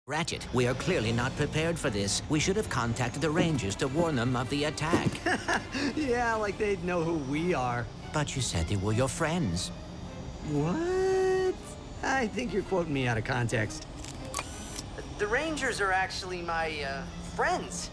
Ratchet, we are clearly not prepared for this. We should have contacted the Rangers to warn them of the attack. Yeah, like they'd know who we are. But you said they were your friends. What? I think you're quoting me out of context. The Rangers are actually my, friends.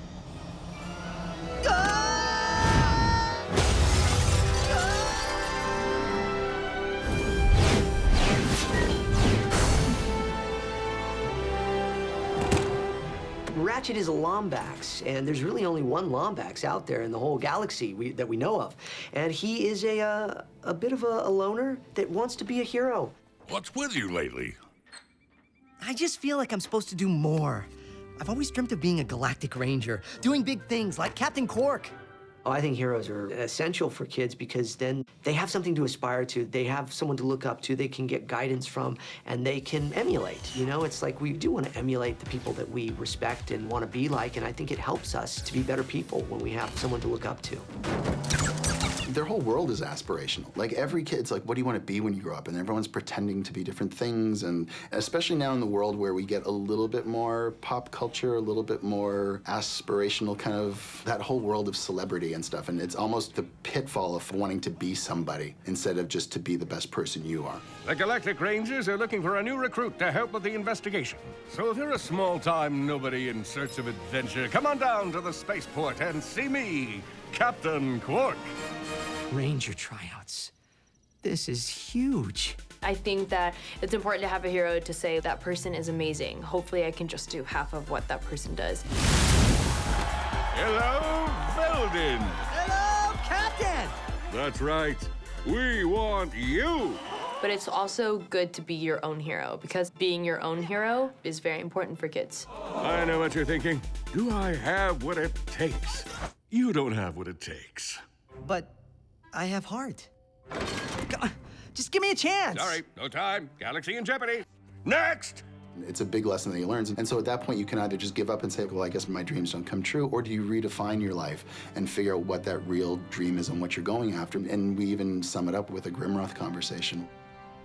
Ratchet is a Lombax, and there's really only one Lombax out there in the whole galaxy that we know of. And he is a bit of a loner that wants to be a hero. What's with you lately? I just feel like I'm supposed to do more. I've always dreamt of being a galactic ranger, doing big things like Captain Quark. Oh, I think heroes are essential for kids because then they have something to aspire to. They have someone to look up to, they can get guidance from, and they can emulate. You know, it's like we do want to emulate the people that we respect and want to be like, and I think it helps us to be better people when we have someone to look up to. Their whole world is aspirational. Like, every kid's like, what do you want to be when you grow up? And everyone's pretending to be different things. And especially now in the world where we get a little bit more pop culture, a little bit more aspirational, kind of that whole world of celebrity and stuff. And it's almost the pitfall of wanting to be somebody instead of just to be the best person you are. The Galactic Rangers are looking for a new recruit to help with the investigation. So if you're a small-time nobody in search of adventure, come on down to the spaceport and see me, Captain Quark. Ranger tryouts. This is huge. I think that it's important to have a hero to say that person is amazing. Hopefully I can just do half of what that person does. Hello, Belden. Hello, Captain! That's right. We want you. But it's also good to be your own hero, because being your own hero is very important for kids. I know what you're thinking. Do I have what it takes? You don't have what it takes. But I have heart. Just give me a chance. Sorry, no time. Galaxy in jeopardy. Next! It's a big lesson that he learns. And so at that point, you can either just give up and say, well, I guess my dreams don't come true, or do you redefine your life and figure out what that real dream is and what you're going after? And we even sum it up with a Grimroth conversation.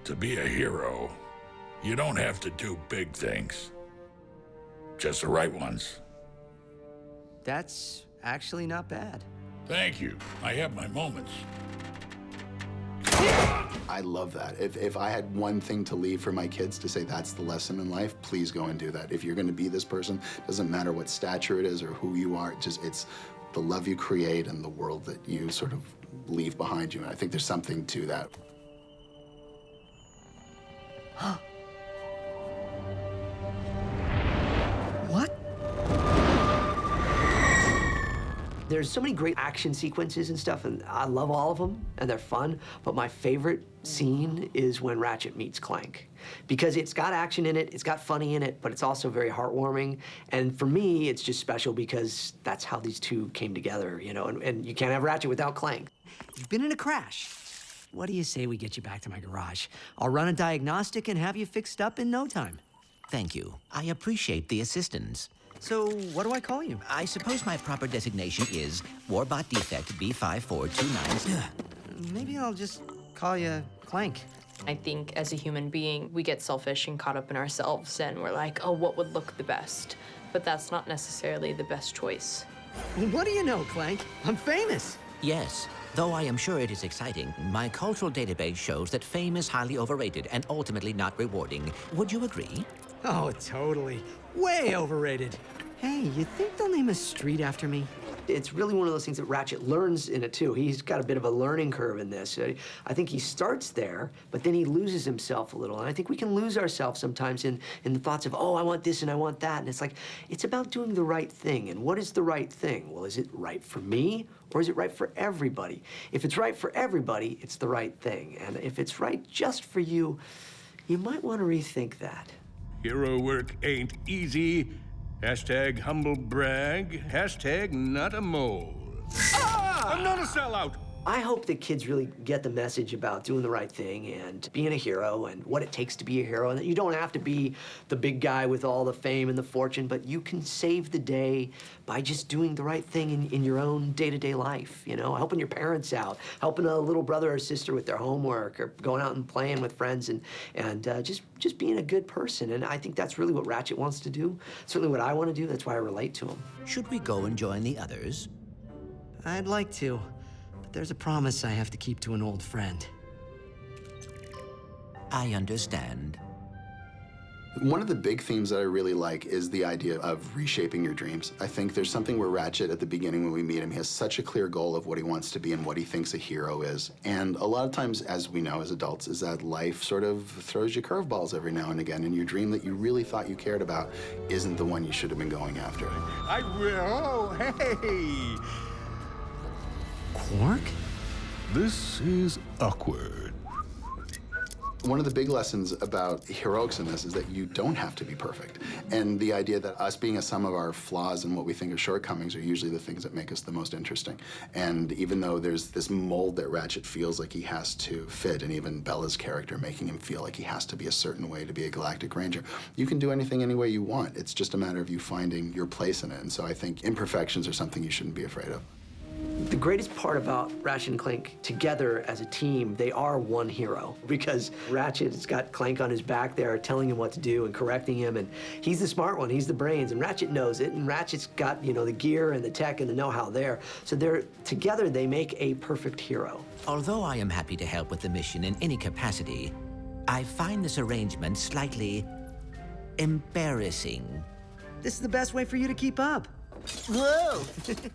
To be a hero, you don't have to do big things. Just the right ones. That's actually not bad. Thank you. I have my moments. I love that. If I had one thing to leave for my kids to say that's the lesson in life, please go and do that. If you're going to be this person, doesn't matter what stature it is or who you are, it's the love you create and the world that you sort of leave behind you. And I think there's something to that. What? There's so many great action sequences and stuff, and I love all of them, and they're fun, but my favorite scene is when Ratchet meets Clank. Because it's got action in it, it's got funny in it, but it's also very heartwarming. And for me, it's just special because that's how these two came together, you know, and you can't have Ratchet without Clank. You've been in a crash. What do you say we get you back to my garage? I'll run a diagnostic and have you fixed up in no time. Thank you. I appreciate the assistance. So, what do I call you? I suppose my proper designation is Warbot Defect B5429. Maybe I'll just call you Clank. I think as a human being, we get selfish and caught up in ourselves, and we're like, oh, what would look the best? But that's not necessarily the best choice. What do you know, Clank? I'm famous. Yes, though I am sure it is exciting, my cultural database shows that fame is highly overrated and ultimately not rewarding. Would you agree? Oh, totally. Way overrated. Hey, you think they'll name a street after me? It's really one of those things that Ratchet learns in it, too. He's got a bit of a learning curve in this. I think he starts there, but then he loses himself a little. And I think we can lose ourselves sometimes in the thoughts of, oh, I want this and I want that. And it's like, it's about doing the right thing. And what is the right thing? Well, is it right for me, or is it right for everybody? If it's right for everybody, it's the right thing. And if it's right just for you, you might want to rethink that. Hero work ain't easy. Hashtag humble brag. Hashtag not a mole. Ah! I'm not a sellout. I hope that kids really get the message about doing the right thing and being a hero and what it takes to be a hero, and that you don't have to be the big guy with all the fame and the fortune, but you can save the day by just doing the right thing in your own day-to-day life, you know, helping your parents out, helping a little brother or sister with their homework, or going out and playing with friends, and just being a good person. And I think that's really what Ratchet wants to do, certainly what I want to do. That's why I relate to him. Should we go and join the others? I'd like to, but there's a promise I have to keep to an old friend. I understand. One of the big themes that I really like is the idea of reshaping your dreams. I think there's something where Ratchet, at the beginning when we meet him, he has such a clear goal of what he wants to be and what he thinks a hero is. And a lot of times, as we know as adults, is that life sort of throws you curveballs every now and again, and your dream that you really thought you cared about isn't the one you should have been going after. I will. Oh, hey! Quark? This is awkward. One of the big lessons about heroics in this is that you don't have to be perfect. And the idea that us being a sum of our flaws and what we think are shortcomings are usually the things that make us the most interesting. And even though there's this mold that Ratchet feels like he has to fit, and even Bella's character making him feel like he has to be a certain way to be a Galactic Ranger, you can do anything any way you want. It's just a matter of you finding your place in it. And so I think imperfections are something you shouldn't be afraid of. The greatest part about Ratchet and Clank together as a team, they are one hero, because Ratchet's got Clank on his back there telling him what to do and correcting him, and he's the smart one, he's the brains, and Ratchet knows it, and Ratchet's got, you know, the gear and the tech and the know-how there. So together they make a perfect hero. Although I am happy to help with the mission in any capacity, I find this arrangement slightly embarrassing. This is the best way for you to keep up. Whoa!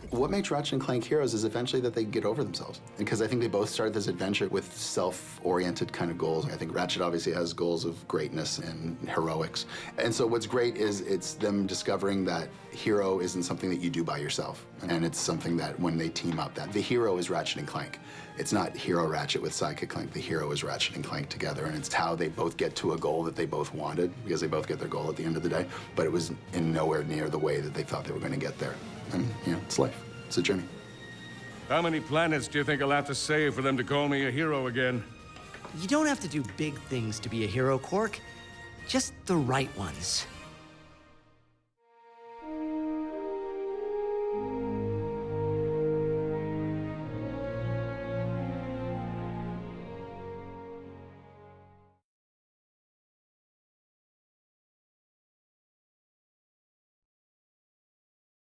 What makes Ratchet and Clank heroes is eventually that they get over themselves. Because I think they both started this adventure with self-oriented kind of goals. I think Ratchet obviously has goals of greatness and heroics. And so what's great is it's them discovering that hero isn't something that you do by yourself. And it's something that when they team up, that the hero is Ratchet and Clank. It's not Hero Ratchet with Sidekick Clank. The hero is Ratchet and Clank together, and it's how they both get to a goal that they both wanted, because they both get their goal at the end of the day, but it was in nowhere near the way that they thought they were going to get there. And, you know, it's life. It's a journey. How many planets do you think I'll have to save for them to call me a hero again? You don't have to do big things to be a hero, Quark. Just the right ones.